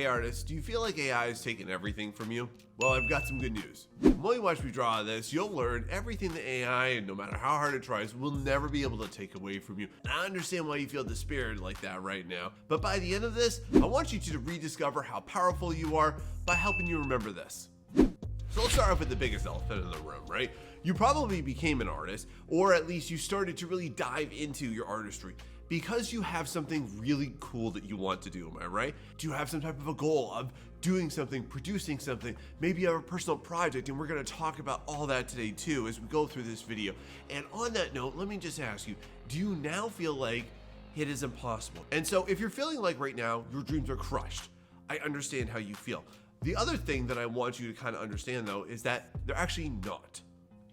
artists, do you feel like AI is taking everything from you? Well, I've got some good news. While you watch me draw this, you'll learn everything that AI, no matter how hard it tries, will never be able to take away from you. And I understand why you feel despaired like that right now. But by the end of this, I want you to rediscover how powerful you are by helping you remember this. So let's start off with the biggest elephant in the room, right? You probably became an artist, or at least you started to really dive into your artistry because you have something really cool that you want to do, am I right? Do you have some type of a goal of doing something, producing something? Maybe you have a personal project, and we're gonna talk about all that today too as we go through this video. And on that note, let me just ask you, do you now feel like it is impossible? And so if you're feeling like right now your dreams are crushed, I understand how you feel. The other thing that I want you to kind of understand though is that they're actually not.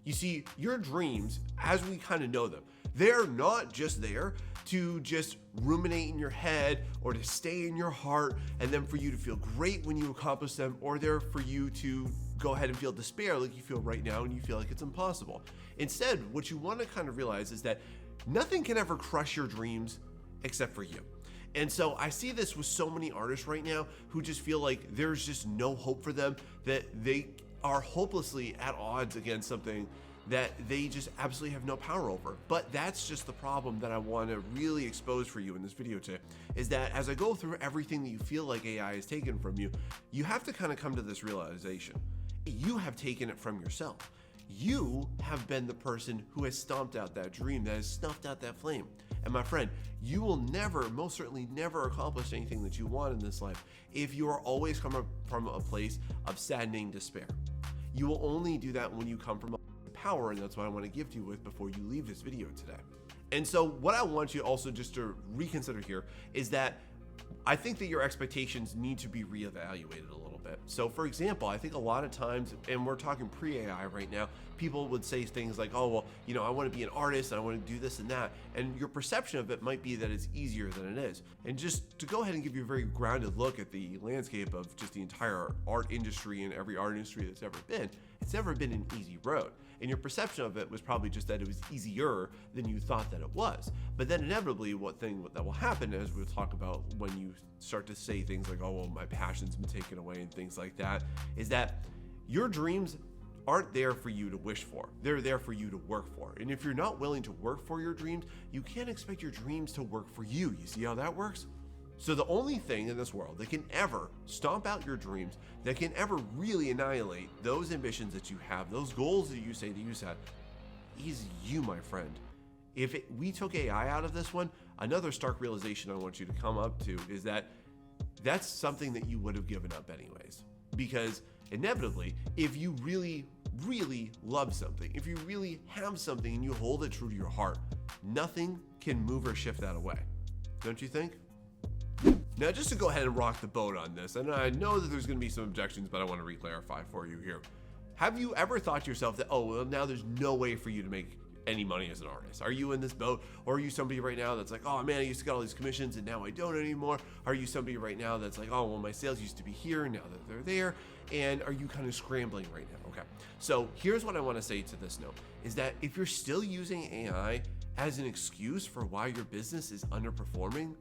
You see, your dreams, as we kind of know them, they're not just there to just ruminate in your head or to stay in your heart and then for you to feel great when you accomplish them, or they're for you to go ahead and feel despair like you feel right now and you feel like it's impossible. Instead, what you want to kind of realize is that nothing can ever crush your dreams except for you. And so I see this with so many artists right now who just feel like there's just no hope for them, that they are hopelessly at odds against something that they just absolutely have no power over. But that's just the problem that I want to really expose for you in this video today, is that as I go through everything that you feel like AI has taken from you, you have to kind of come to this realization. You have taken it from yourself. You have been the person who has stomped out that dream, that has snuffed out that flame. And my friend, you will never, most certainly never accomplish anything that you want in this life if you are always coming from a place of saddening despair. You will only do that when you come from a power, and that's what I want to gift you with before you leave this video today. And so what I want you also just to reconsider here is that I think that your expectations need to be reevaluated a little bit. So for example, I think a lot of times, and we're talking pre-AI right now, people would say things like, oh, well, you know, I want to be an artist, and I want to do this and that. And your perception of it might be that it's easier than it is. And just to go ahead and give you a very grounded look at the landscape of just the entire art industry and every art industry that's ever been, it's never been an easy road. And your perception of it was probably just that it was easier than you thought that it was. But then inevitably, what will happen, as we'll talk about when you start to say things like, oh, well, my passion's been taken away and things like that, is that your dreams aren't there for you to wish for. They're there for you to work for. And if you're not willing to work for your dreams, you can't expect your dreams to work for you. You see how that works? So the only thing in this world that can ever stomp out your dreams, that can ever really annihilate those ambitions that you have, those goals that you say that you set, is you, my friend. If we took AI out of this one, another stark realization I want you to come up to is that that's something that you would have given up anyways. Because inevitably, if you really, really love something, if you really have something and you hold it true to your heart, nothing can move or shift that away. Don't you think? Now, just to go ahead and rock the boat on this, and I know that there's going to be some objections, but I want to re-clarify for you here. Have you ever thought to yourself that, oh, well, now there's no way for you to make any money as an artist? Are you in this boat? Or are you somebody right now that's like, oh man, I used to get all these commissions and now I don't anymore? Are you somebody right now that's like, oh, well, my sales used to be here, now that they're there? And are you kind of scrambling right now? Okay, so here's what I want to say to this note, is that if you're still using AI as an excuse for why your business is underperforming,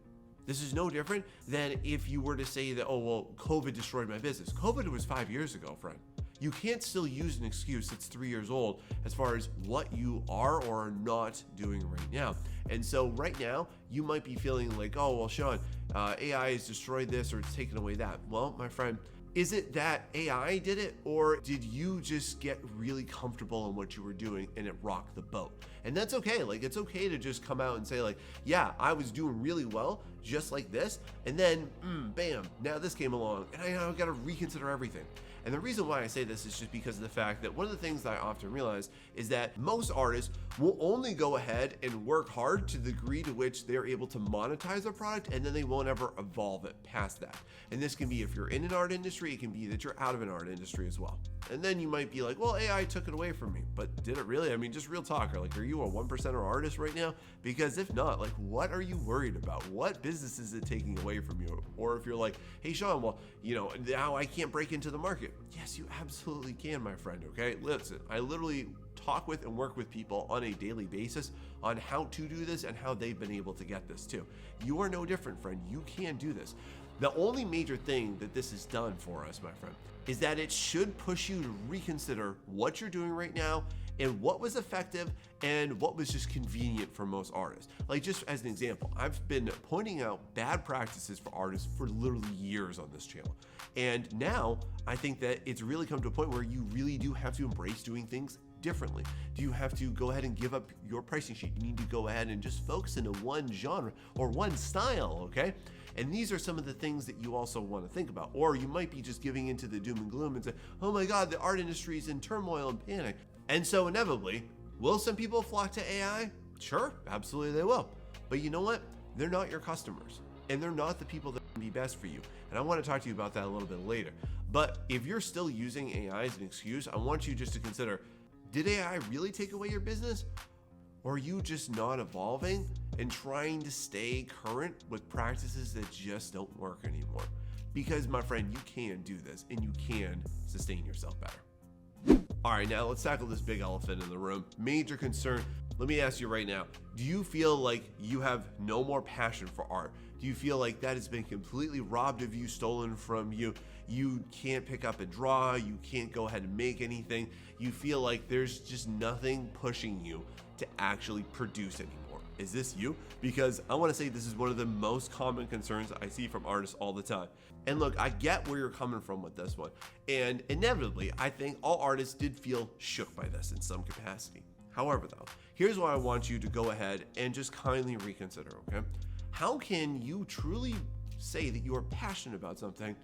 this is no different than if you were to say that, oh, well, COVID destroyed my business. COVID was 5 years ago, friend. You can't still use an excuse that's 3 years old as far as what you are or are not doing right now. And so right now, you might be feeling like, oh, well, Sean, AI has destroyed this or it's taken away that. Well, my friend, is it that AI did it, or did you just get really comfortable in what you were doing and it rocked the boat? And that's okay. Like, it's okay to just come out and say like, yeah, I was doing really well just like this, and then bam, now this came along and I got to reconsider everything. And the reason why I say this is just because of the fact that one of the things that I often realize is that most artists will only go ahead and work hard to the degree to which they're able to monetize their product, and then they won't ever evolve it past that. And this can be if you're in an art industry, it can be that you're out of an art industry as well. And then you might be like, well, AI took it away from me, but did it really? I mean, just real talk. Like, are you a 1%er artist right now? Because if not, like, what are you worried about? What business is it taking away from you? Or if you're like, hey, Sean, well, you know, now I can't break into the market. Yes, you absolutely can, my friend, okay? Listen, I literally talk with and work with people on a daily basis on how to do this and how they've been able to get this too. You are no different, friend. You can do this. The only major thing that this has done for us, my friend, is that it should push you to reconsider what you're doing right now and what was effective and what was just convenient for most artists. Like, just as an example, I've been pointing out bad practices for artists for literally years on this channel. And now I think that it's really come to a point where you really do have to embrace doing things differently. Do you have to go ahead and give up your pricing sheet? You need to go ahead and just focus into one genre or one style, okay? And these are some of the things that you also want to think about. Or you might be just giving into the doom and gloom and say, oh my God, the art industry is in turmoil and panic. And so inevitably, will some people flock to AI? Sure, absolutely they will. But you know what? They're not your customers. And they're not the people that can be best for you. And I want to talk to you about that a little bit later. But if you're still using AI as an excuse, I want you just to consider, did AI really take away your business? Or are you just not evolving and trying to stay current with practices that just don't work anymore? Because my friend, you can do this and you can sustain yourself better. All right, now let's tackle this big elephant in the room. Major concern. Let me ask you right now, do you feel like you have no more passion for art? Do you feel like that has been completely robbed of you, stolen from you? You can't pick up and draw, you can't go ahead and make anything. You feel like there's just nothing pushing you to actually produce anymore. Is this you? Because I want to say this is one of the most common concerns I see from artists all the time. And look, I get where you're coming from with this one. And inevitably, I think all artists did feel shook by this in some capacity. However, though, here's what I want you to go ahead and just kindly reconsider, okay? How can you truly say that you are passionate about something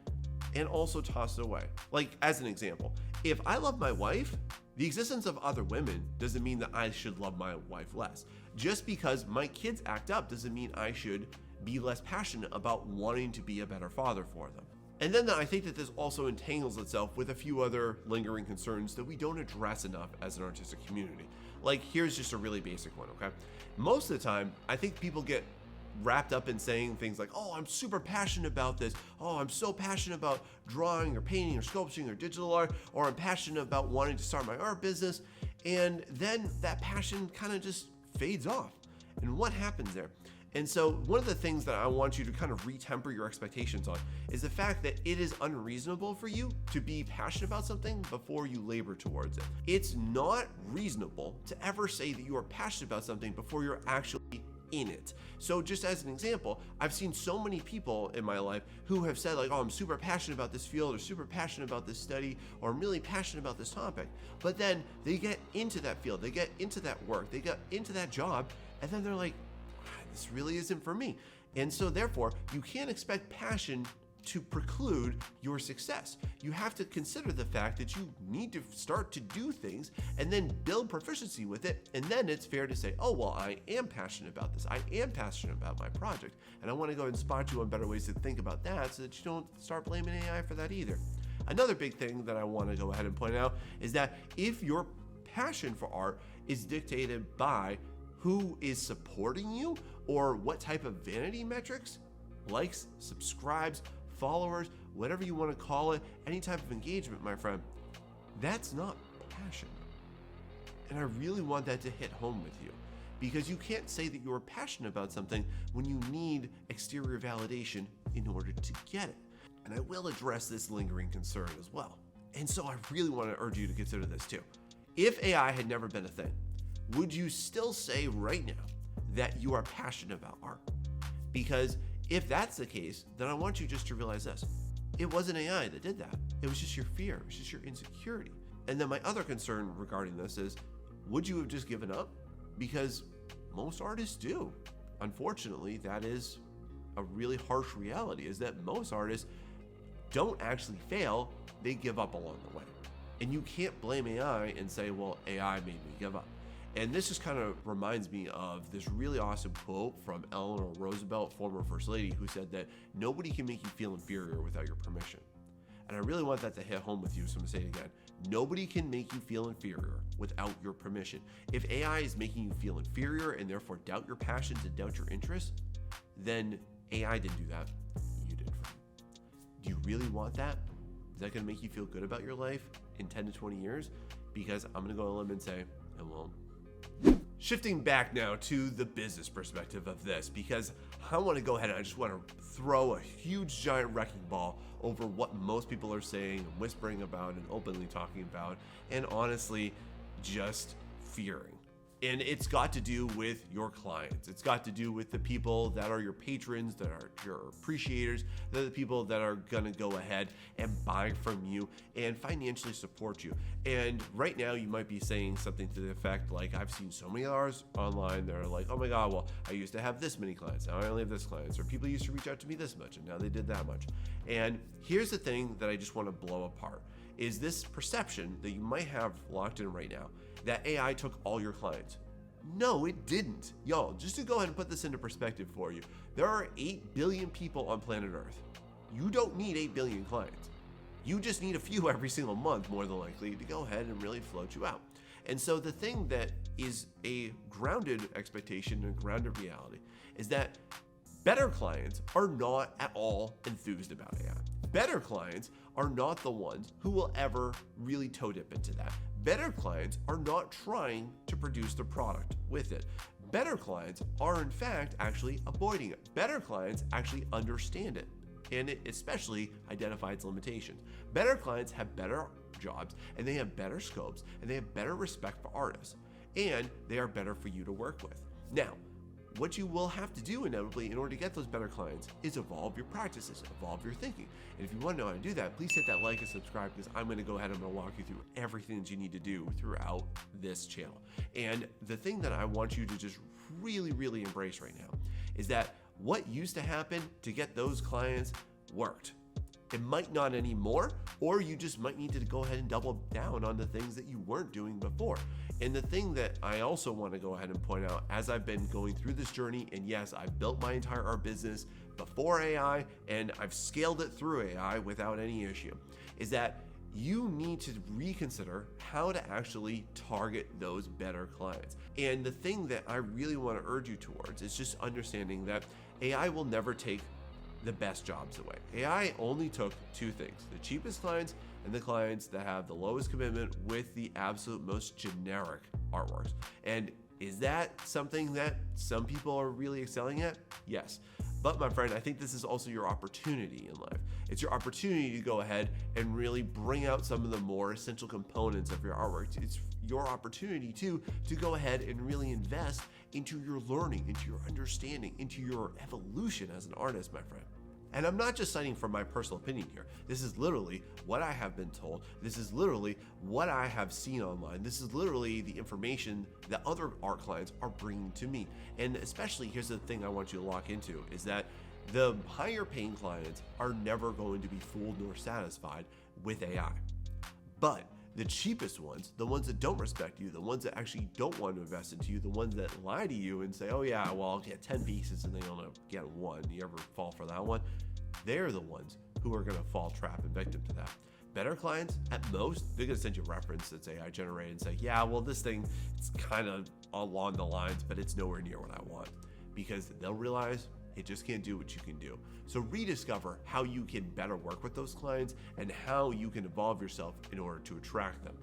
and also toss it away? Like, as an example, if I love my wife, the existence of other women doesn't mean that I should love my wife less. Just because my kids act up doesn't mean I should be less passionate about wanting to be a better father for them. And then I think that this also entangles itself with a few other lingering concerns that we don't address enough as an artistic community. Like, here's just a really basic one, okay? Most of the time, I think people get wrapped up in saying things like, oh, I'm super passionate about this. Oh, I'm so passionate about drawing or painting or sculpting or digital art, or I'm passionate about wanting to start my art business. And then that passion kind of just fades off. And what happens there? And so one of the things that I want you to kind of retemper your expectations on is the fact that it is unreasonable for you to be passionate about something before you labor towards it. It's not reasonable to ever say that you are passionate about something before you're actually in it. So just as an example, I've seen so many people in my life who have said like, oh, I'm super passionate about this field or super passionate about this study or I'm really passionate about this topic. But then they get into that field, they get into that work, they get into that job, and then they're like, this really isn't for me. And so therefore, you can't expect passion to preclude your success. You have to consider the fact that you need to start to do things and then build proficiency with it. And then it's fair to say, oh, well, I am passionate about this. I am passionate about my project. And I want to go and spot you on better ways to think about that so that you don't start blaming AI for that either. Another big thing that I want to go ahead and point out is that if your passion for art is dictated by who is supporting you or what type of vanity metrics, likes, subscribes, followers, whatever you want to call it, any type of engagement, my friend, that's not passion. And I really want that to hit home with you because you can't say that you're passionate about something when you need exterior validation in order to get it. And I will address this lingering concern as well. And so I really want to urge you to consider this too. If AI had never been a thing, would you still say right now that you are passionate about art? Because if that's the case, then I want you just to realize this. It wasn't AI that did that. It was just your fear. It was just your insecurity. And then my other concern regarding this is, would you have just given up? Because most artists do. Unfortunately, that is a really harsh reality, is that most artists don't actually fail. They give up along the way. And you can't blame AI and say, well, AI made me give up. And this just kind of reminds me of this really awesome quote from Eleanor Roosevelt, former First Lady, who said that nobody can make you feel inferior without your permission. And I really want that to hit home with you, so I'm gonna say it again. Nobody can make you feel inferior without your permission. If AI is making you feel inferior and therefore doubt your passions and doubt your interests, then AI didn't do that, you did. Do you really want that? Is that gonna make you feel good about your life in 10 to 20 years? Because I'm gonna go on a limb and say, it won't. Shifting back now to the business perspective of this, because I want to go ahead and I just want to throw a huge giant wrecking ball over what most people are saying, and whispering about, and openly talking about, and honestly, just fearing. And it's got to do with your clients. It's got to do with the people that are your patrons, that are your appreciators, they're the people that are gonna go ahead and buy from you and financially support you. And right now you might be saying something to the effect like, I've seen so many ours online that are like, oh my God, well, I used to have this many clients, now I only have this clients, or people used to reach out to me this much and now they did that much. And here's the thing that I just wanna blow apart, is this perception that you might have locked in right now, that AI took all your clients. No, it didn't. Y'all, just to go ahead and put this into perspective for you, there are 8 billion people on planet Earth. You don't need 8 billion clients. You just need a few every single month, more than likely, to go ahead and really float you out. And so the thing that is a grounded expectation and grounded reality is that better clients are not at all enthused about AI. Better clients are not the ones who will ever really toe dip into that. Better clients are not trying to produce the product with it. Better clients are in fact actually avoiding it. Better clients actually understand it, and it especially identify its limitations. Better clients have better jobs, and they have better scopes, and they have better respect for artists, and they are better for you to work with. Now, what you will have to do inevitably in order to get those better clients is evolve your practices, evolve your thinking. And if you want to know how to do that, please hit that like and subscribe, because I'm going to go ahead and I'm going to walk you through everything that you need to do throughout this channel. And the thing that I want you to just really, really embrace right now is that what used to happen to get those clients worked. It might not anymore, or you just might need to go ahead and double down on the things that you weren't doing before. And the thing that I also want to go ahead and point out, as I've been going through this journey, and yes, I've built my entire art business before AI, and I've scaled it through AI without any issue, is that you need to reconsider how to actually target those better clients. And the thing that I really want to urge you towards is just understanding that AI will never take the best jobs away. AI only took two things: the cheapest clients and the clients that have the lowest commitment with the absolute most generic artworks. And is that something that some people are really excelling at? Yes. But my friend, I think this is also your opportunity in life. It's your opportunity to go ahead and really bring out some of the more essential components of your artwork. It's your opportunity to go ahead and really invest into your learning, into your understanding, into your evolution as an artist, my friend. And I'm not just citing from my personal opinion here. This is literally what I have been told. This is literally what I have seen online. This is literally the information that other art clients are bringing to me. And especially, here's the thing I want you to lock into, is that the higher paying clients are never going to be fooled nor satisfied with AI. But the cheapest ones, the ones that don't respect you, the ones that actually don't want to invest into you, the ones that lie to you and say, oh yeah, well, I'll get 10 pieces and they only get one. You ever fall for that one? They're the ones who are going to fall trap and victim to that. Better clients, at most, they're going to send you a reference that's AI generated and say, yeah, well, this thing, it's kind of along the lines, but it's nowhere near what I want. Because they'll realize it just can't do what you can do. So rediscover how you can better work with those clients and how you can evolve yourself in order to attract them.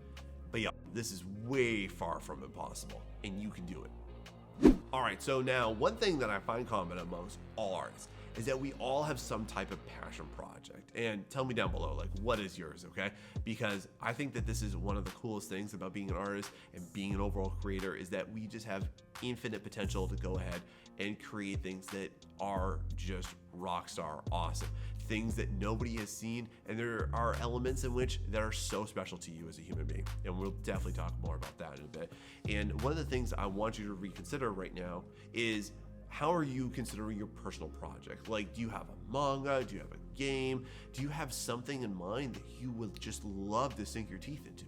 But yeah, this is way far from impossible, and you can do it. All right, so now one thing that I find common amongst all artists is that we all have some type of passion project. And tell me down below, like, what is yours, okay? Because I think that this is one of the coolest things about being an artist and being an overall creator, is that we just have infinite potential to go ahead and create things that are just rock star awesome. Things that nobody has seen, and there are elements in which that are so special to you as a human being. And we'll definitely talk more about that in a bit. And one of the things I want you to reconsider right now is, how are you considering your personal project? Like, do you have a manga? Do you have a game? Do you have something in mind that you would just love to sink your teeth into?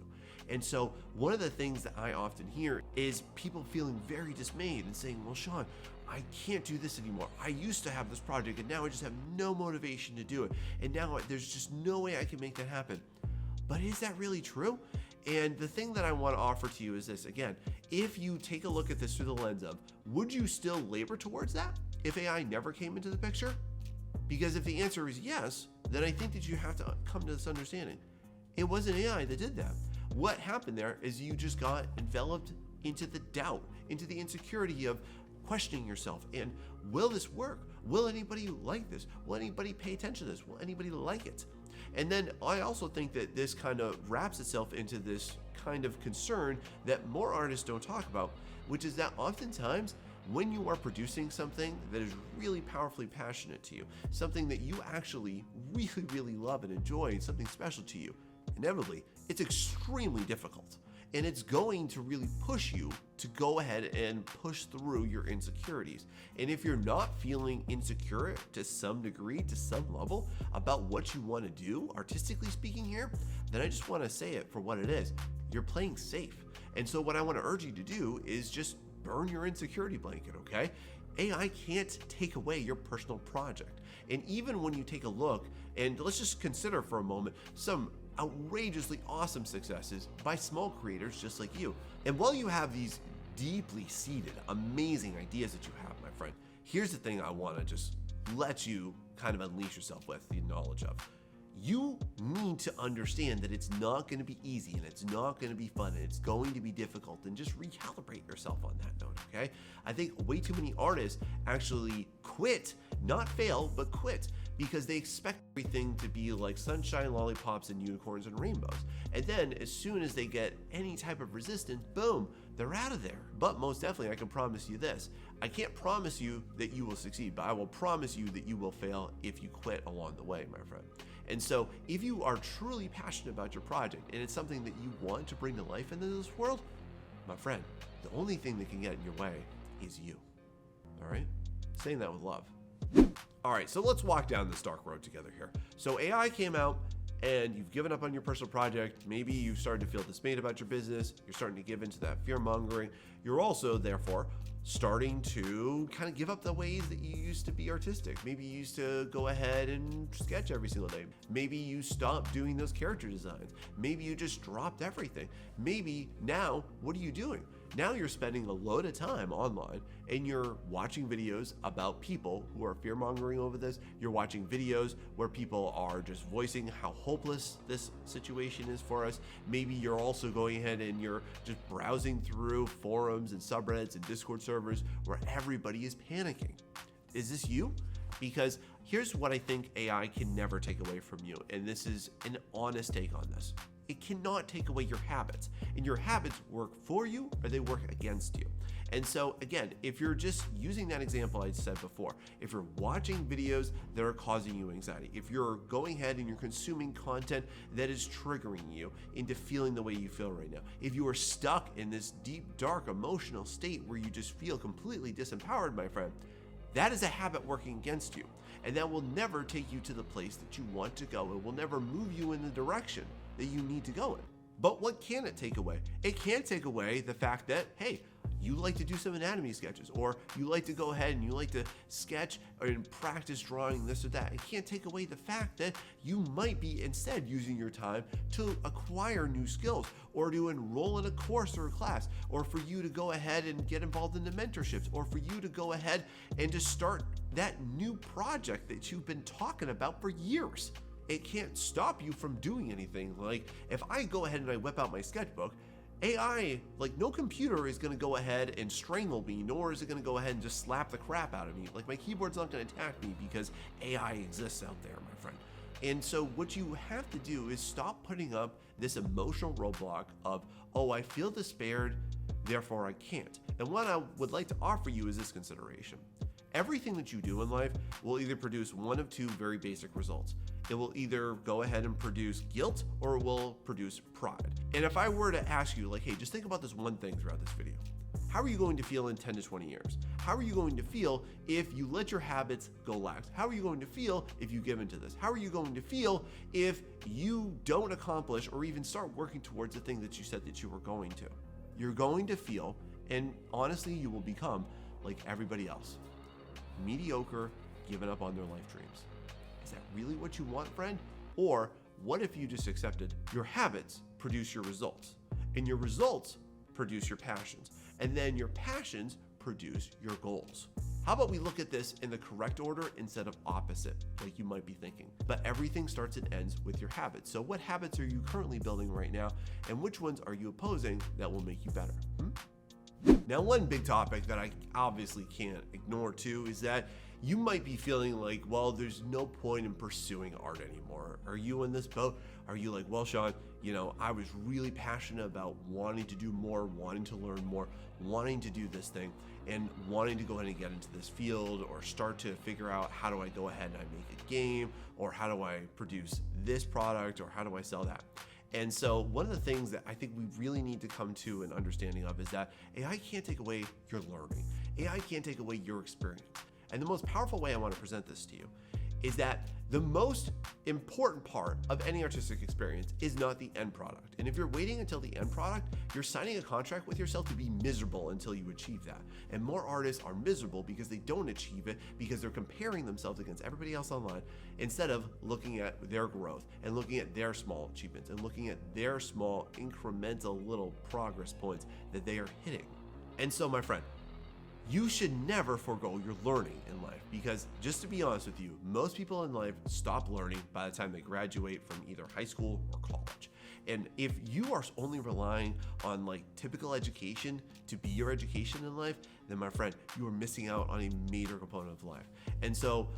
And so one of the things that I often hear is people feeling very dismayed and saying, well, Sean, I can't do this anymore. I used to have this project and now I just have no motivation to do it. And now there's just no way I can make that happen. But is that really true? And the thing that I want to offer to you is this. Again, if you take a look at this through the lens of, would you still labor towards that if AI never came into the picture? Because if the answer is yes, then I think that you have to come to this understanding. It wasn't AI that did that. What happened there is you just got enveloped into the doubt, into the insecurity of questioning yourself. And will this work? Will anybody like this? Will anybody pay attention to this? Will anybody like it? And then I also think that this kind of wraps itself into this kind of concern that more artists don't talk about, which is that oftentimes when you are producing something that is really powerfully passionate to you, something that you actually really, really love and enjoy, and something special to you, inevitably, it's extremely difficult. And it's going to really push you to go ahead and push through your insecurities. And if you're not feeling insecure to some degree, to some level, about what you want to do, artistically speaking here, then I just want to say it for what it is. You're playing safe. And so what I want to urge you to do is just burn your insecurity blanket, okay? AI can't take away your personal project. And even when you take a look, and let's just consider for a moment some outrageously awesome successes by small creators just like you. And while you have these deeply seated, amazing ideas that you have, my friend, here's the thing I want to just let you kind of unleash yourself with the knowledge of. You need to understand that it's not going to be easy and it's not going to be fun and it's going to be difficult, and just recalibrate yourself on that note, okay? I think way too many artists actually quit, not fail, but quit, because they expect everything to be like sunshine, lollipops, and unicorns and rainbows. And then as soon as they get any type of resistance, boom, they're out of there. But most definitely, I can promise you this. I can't promise you that you will succeed, but I will promise you that you will fail if you quit along the way, my friend. And so if you are truly passionate about your project and it's something that you want to bring to life into this world, my friend, the only thing that can get in your way is you. All right? Saying that with love. All right, so let's walk down this dark road together here. So AI came out and you've given up on your personal project. Maybe you've started to feel dismayed about your business. You're starting to give into that fear mongering. You're also, therefore, starting to kind of give up the ways that you used to be artistic. Maybe you used to go ahead and sketch every single day. Maybe you stopped doing those character designs. Maybe you just dropped everything. Maybe now, what are you doing? Now you're spending a load of time online and you're watching videos about people who are fear-mongering over this. You're watching videos where people are just voicing how hopeless this situation is for us. Maybe you're also going ahead and you're just browsing through forums and subreddits and Discord servers where everybody is panicking. Is this you? Because here's what I think AI can never take away from you, and this is an honest take on this. It cannot take away your habits, and your habits work for you or they work against you. And so again, if you're just using that example I said before, if you're watching videos that are causing you anxiety, if you're going ahead and you're consuming content that is triggering you into feeling the way you feel right now, if you are stuck in this deep, dark, emotional state where you just feel completely disempowered, my friend, that is a habit working against you. And that will never take you to the place that you want to go. It will never move you in the direction that you need to go in. But what can it take away? It can take away the fact that, hey, you like to do some anatomy sketches, or you like to go ahead and you like to sketch and practice drawing this or that. It can't take away the fact that you might be instead using your time to acquire new skills, or to enroll in a course or a class, or for you to go ahead and get involved in the mentorships, or for you to go ahead and just start that new project that you've been talking about for years. It can't stop you from doing anything. Like if I go ahead and I whip out my sketchbook, AI, like no computer is going to go ahead and strangle me, nor is it going to go ahead and just slap the crap out of me. Like my keyboard's not going to attack me because AI exists out there, my friend. And so what you have to do is stop putting up this emotional roadblock of, oh, I feel despaired, therefore I can't. And what I would like to offer you is this consideration. Everything that you do in life will either produce one of two very basic results. It will either go ahead and produce guilt, or it will produce pride. And if I were to ask you, like, hey, just think about this one thing throughout this video. How are you going to feel in 10 to 20 years? How are you going to feel if you let your habits go lax? How are you going to feel if you give into this? How are you going to feel if you don't accomplish or even start working towards the thing that you said that you were going to? You're going to feel, and honestly, you will become like everybody else. Mediocre, giving up on their life dreams. Is that really what you want, friend? Or what if you just accepted your habits produce your results, and your results produce your passions, and then your passions produce your goals? How about we look at this in the correct order instead of opposite, like you might be thinking? But everything starts and ends with your habits. So what habits are you currently building right now, and which ones are you opposing that will make you better? Now, one big topic that I obviously can't ignore too is that you might be feeling like, well, there's no point in pursuing art anymore. Are you in this boat? Are you like, well, Sean, I was really passionate about wanting to do more, wanting to learn more, wanting to do this thing, and wanting to go ahead and get into this field or start to figure out how do I go ahead and I make a game, or how do I produce this product, or how do I sell that? And so one of the things that I think we really need to come to an understanding of is that AI can't take away your learning. AI can't take away your experience. And the most powerful way I want to present this to you is that the most important part of any artistic experience is not the end product. And if you're waiting until the end product, you're signing a contract with yourself to be miserable until you achieve that. And more artists are miserable because they don't achieve it, because they're comparing themselves against everybody else online instead of looking at their growth and looking at their small achievements and looking at their small incremental little progress points that they are hitting. And so, my friend, you should never forego your learning in life, because just to be honest with you, most people in life stop learning by the time they graduate from either high school or college. And if you are only relying on like typical education to be your education in life, then my friend, you are missing out on a major component of life. And so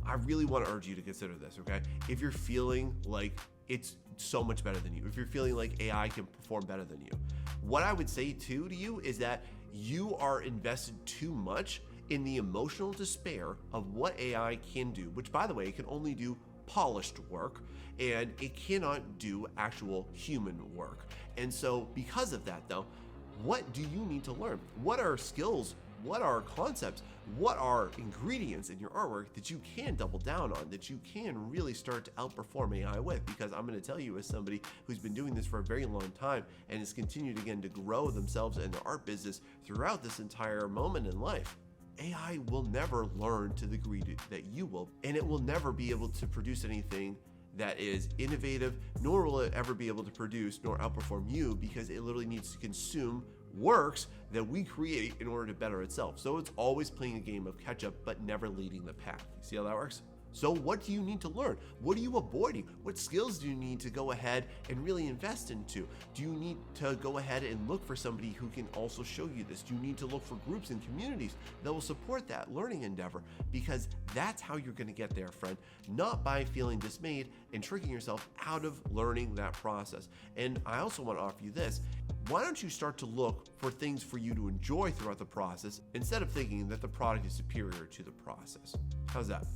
I really want to urge you to consider this, okay? If you're feeling like it's so much better than you, if you're feeling like AI can perform better than you, what I would say too to you is that you are invested too much in the emotional despair of what AI can do, which, by the way, it can only do polished work and it cannot do actual human work. And so because of that though, what do you need to learn? What are skills? What are concepts? What are ingredients in your artwork that you can double down on, that you can really start to outperform AI with? Because I'm going to tell you, as somebody who's been doing this for a very long time and has continued again to grow themselves and their art business throughout this entire moment in life, AI will never learn to the degree that you will, and it will never be able to produce anything that is innovative, nor will it ever be able to produce nor outperform you, because it literally needs to consume works that we create in order to better itself. So it's always playing a game of catch up, but never leading the pack. You see how that works? So what do you need to learn? What are you avoiding? What skills do you need to go ahead and really invest into? Do you need to go ahead and look for somebody who can also show you this? Do you need to look for groups and communities that will support that learning endeavor? Because that's how you're going to get there, friend, not by feeling dismayed and tricking yourself out of learning that process. And I also want to offer you this. Why don't you start to look for things for you to enjoy throughout the process instead of thinking that the product is superior to the process? How's that?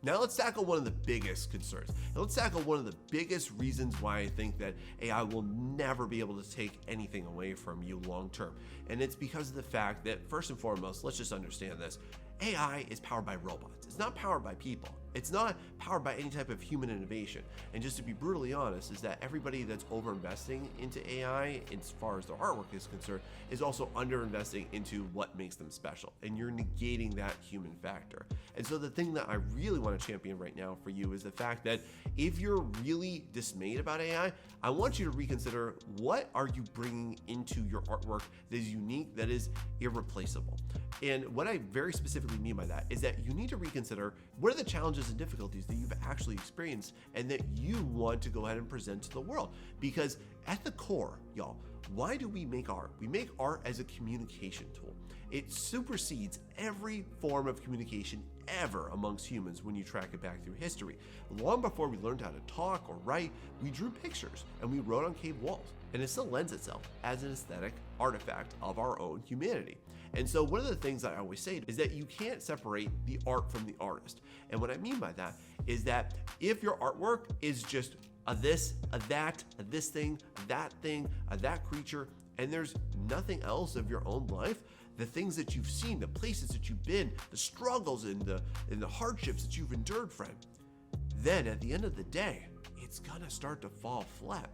Now let's tackle one of the biggest concerns. And let's tackle one of the biggest reasons why I think that AI will never be able to take anything away from you long term. And it's because of the fact that, first and foremost, let's just understand this. AI is powered by robots. It's not powered by people. It's not powered by any type of human innovation. And just to be brutally honest, is that everybody that's over-investing into AI, as far as their artwork is concerned, is also under-investing into what makes them special. And you're negating that human factor. And so the thing that I really want to champion right now for you is the fact that if you're really dismayed about AI, I want you to reconsider, what are you bringing into your artwork that is unique, that is irreplaceable? And what I very specifically mean by that is that you need to reconsider, what are the challenges and difficulties that you've actually experienced and that you want to go ahead and present to the world? Because at the core, y'all, why do we make art? We make art as a communication tool. It supersedes every form of communication ever amongst humans when you track it back through history. Long before we learned how to talk or write, we drew pictures and we wrote on cave walls. And it still lends itself as an aesthetic artifact of our own humanity. And so one of the things that I always say is that you can't separate the art from the artist. And what I mean by that is that if your artwork is just a this, a that, a this thing, a that creature, and there's nothing else of your own life, the things that you've seen, the places that you've been, the struggles and the hardships that you've endured, friend, then at the end of the day, it's gonna start to fall flat.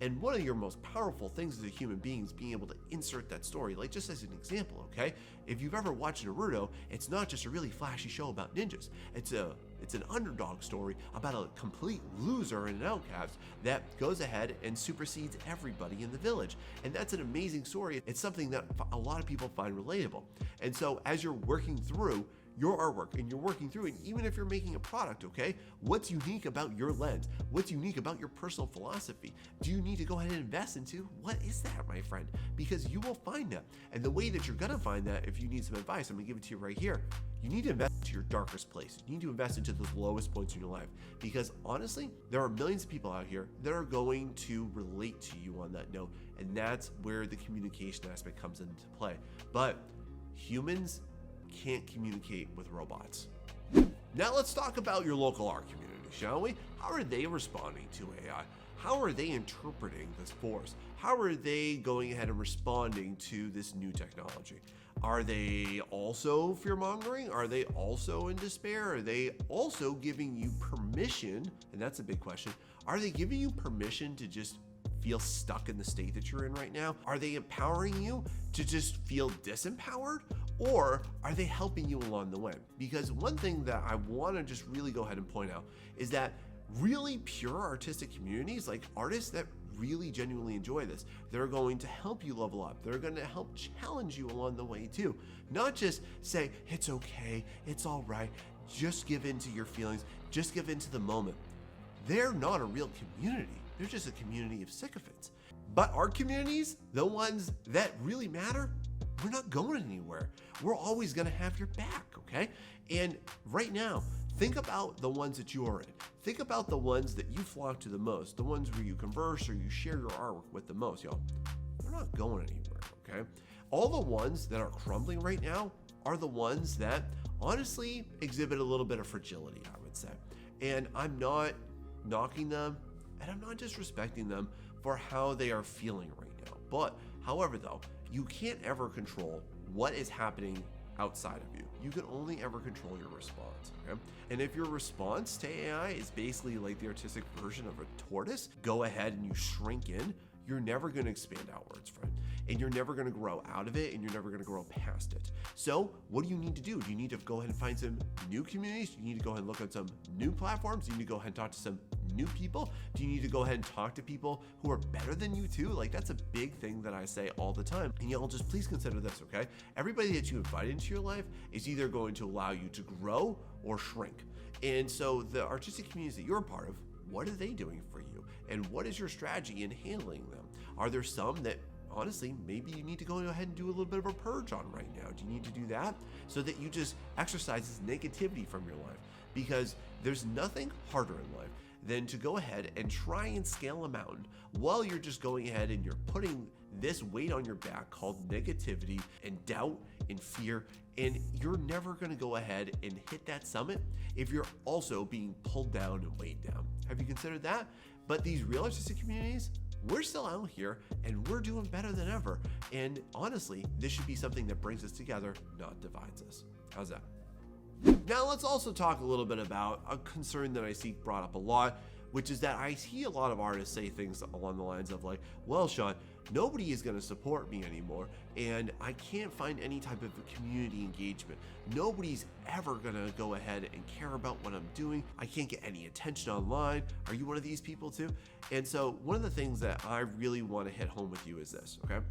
And one of your most powerful things as a human being is being able to insert that story. Like, just as an example, okay? If you've ever watched Naruto, it's not just a really flashy show about ninjas. It's an underdog story about a complete loser and an outcast that goes ahead and supersedes everybody in the village. And that's an amazing story. It's something that a lot of people find relatable. And so as you're working through your artwork and you're working through it, even if you're making a product, okay? What's unique about your lens? What's unique about your personal philosophy? Do you need to go ahead and invest into? What is that, my friend? Because you will find that. And the way that you're gonna find that, if you need some advice, I'm gonna give it to you right here. You need to invest into your darkest place. You need to invest into those lowest points in your life. Because honestly, there are millions of people out here that are going to relate to you on that note. And that's where the communication aspect comes into play. But humans can't communicate with robots. Now let's talk about your local art community, shall we? How are they responding to AI? How are they interpreting this force? How are they going ahead and responding to this new technology? Are they also fear-mongering? Are they also in despair? Are they also giving you permission? And that's a big question. Are they giving you permission to just feel stuck in the state that you're in right now? Are they empowering you to just feel disempowered? Or are they helping you along the way? Because one thing that I want to just really go ahead and point out is that really pure artistic communities, like artists that really genuinely enjoy this, they're going to help you level up. They're going to help challenge you along the way too. Not just say, it's okay, it's all right, just give in to your feelings, just give in to the moment. They're not a real community. They're just a community of sycophants. But art communities, the ones that really matter, we're not going anywhere. We're always gonna have your back, okay? And right now, think about the ones that you are in. Think about the ones that you flock to the most, the ones where you converse or you share your artwork with the most, y'all. They're not going anywhere, okay? All the ones that are crumbling right now are the ones that honestly exhibit a little bit of fragility, I would say. And I'm not knocking them, and I'm not disrespecting them for how they are feeling right now. But however though, you can't ever control what is happening outside of you. You can only ever control your response, okay? And if your response to AI is basically like the artistic version of a tortoise, go ahead and you shrink in, you're never gonna expand outwards, friend. And you're never gonna grow out of it, and you're never gonna grow past it. So what do you need to do? Do you need to go ahead and find some new communities? Do you need to go ahead and look at some new platforms? Do you need to go ahead and talk to some new people? Do you need to go ahead and talk to people who are better than you too? Like, that's a big thing that I say all the time. And y'all just please consider this, okay? Everybody that you invite into your life is either going to allow you to grow or shrink. And so the artistic communities that you're a part of, what are they doing for you? And what is your strategy in handling them? Are there some that honestly, maybe you need to go ahead and do a little bit of a purge on right now? Do you need to do that so that you just exercise this negativity from your life? Because there's nothing harder in life than to go ahead and try and scale a mountain while you're just going ahead and you're putting this weight on your back called negativity and doubt and fear, and you're never going to go ahead and hit that summit if you're also being pulled down and weighed down. Have you considered that? But these real artistic communities, we're still out here and we're doing better than ever. And honestly, this should be something that brings us together, not divides us. How's that? Now let's also talk a little bit about a concern that I see brought up a lot, which is that I see a lot of artists say things along the lines of like, well, Sean, nobody is going to support me anymore, and I can't find any type of community engagement. Nobody's ever going to go ahead and care about what I'm doing. I can't get any attention online. Are you one of these people too? And so one of the things that I really want to hit home with you is this, okay?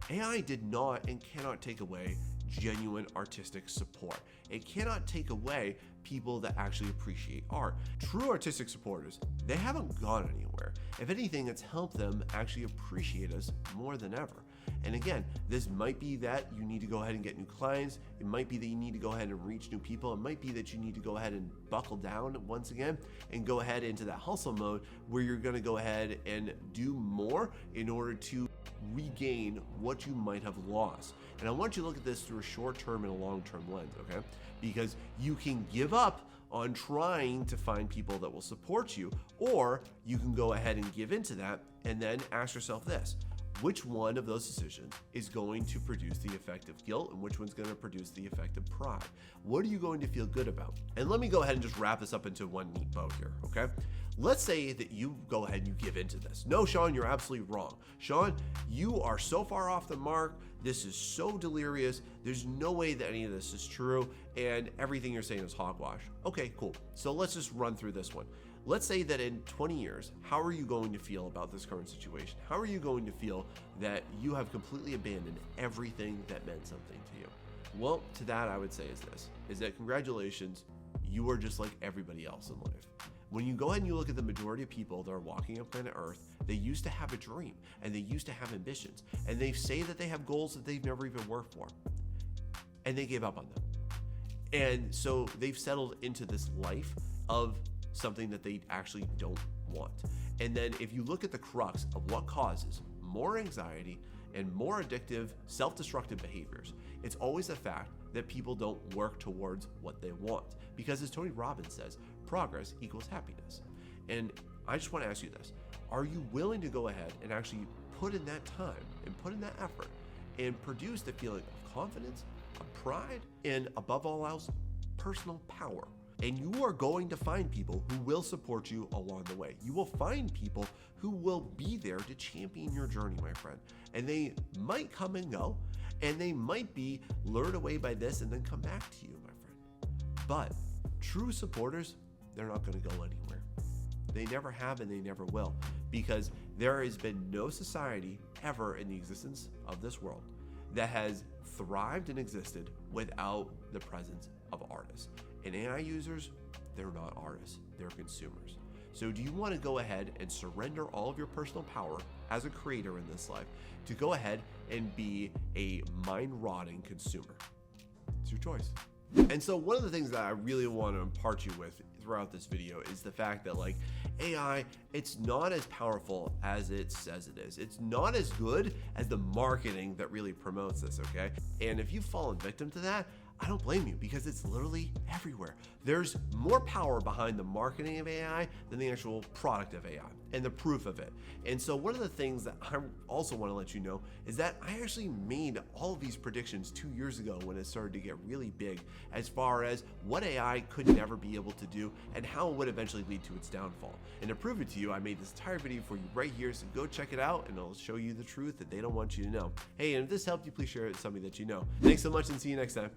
AI did not and cannot take away genuine artistic support. It cannot take away people that actually appreciate art. True artistic supporters, they haven't gone anywhere. If anything, it's helped them actually appreciate us more than ever. And again, this might be that you need to go ahead and get new clients. It might be that you need to go ahead and reach new people. It might be that you need to go ahead and buckle down once again and go ahead into that hustle mode where you're going to go ahead and do more in order to regain what you might have lost. And I want you to look at this through a short-term and a long-term lens, okay? Because you can give up on trying to find people that will support you, or you can go ahead and give into that and then ask yourself this: which one of those decisions is going to produce the effect of guilt, and which one's going to produce the effect of pride? What are you going to feel good about? And let me go ahead and just wrap this up into one neat bow here, okay? Let's say that you go ahead and you give into this. No, Sean, you're absolutely wrong. Sean, you are so far off the mark. This is so delirious. There's no way that any of this is true, and everything you're saying is hogwash. Okay, cool. So let's just run through this one. Let's say that in 20 years, how are you going to feel about this current situation? How are you going to feel that you have completely abandoned everything that meant something to you? Well, to that I would say is this, is that congratulations, you are just like everybody else in life. When you go ahead and you look at the majority of people that are walking on planet Earth, they used to have a dream and they used to have ambitions, and they say that they have goals that they've never even worked for, and they gave up on them. And so they've settled into this life of something that they actually don't want. And then if you look at the crux of what causes more anxiety and more addictive, self-destructive behaviors, it's always the fact that people don't work towards what they want. Because as Tony Robbins says, progress equals happiness. And I just want to ask you this. Are you willing to go ahead and actually put in that time and put in that effort and produce the feeling of confidence, of pride, and above all else, personal power? And you are going to find people who will support you along the way. You will find people who will be there to champion your journey, my friend. And they might come and go, and they might be lured away by this and then come back to you, my friend. But true supporters, they're not going to go anywhere. They never have and they never will, because there has been no society ever in the existence of this world that has thrived and existed without the presence of artists. And AI users, they're not artists, they're consumers. So do you want to go ahead and surrender all of your personal power as a creator in this life to go ahead and be a mind-rotting consumer? It's your choice. And so one of the things that I really want to impart you with throughout this video is the fact that like AI, it's not as powerful as it says it is. It's not as good as the marketing that really promotes this, okay? And if you've fallen victim to that, I don't blame you, because it's literally everywhere. There's more power behind the marketing of AI than the actual product of AI and the proof of it. And so one of the things that I also want to let you know is that I actually made all of these predictions 2 years ago when it started to get really big as far as what AI could never be able to do and how it would eventually lead to its downfall. And to prove it to you, I made this entire video for you right here, so go check it out and it'll show you the truth that they don't want you to know. Hey, and if this helped you, please share it with somebody that you know. Thanks so much and see you next time.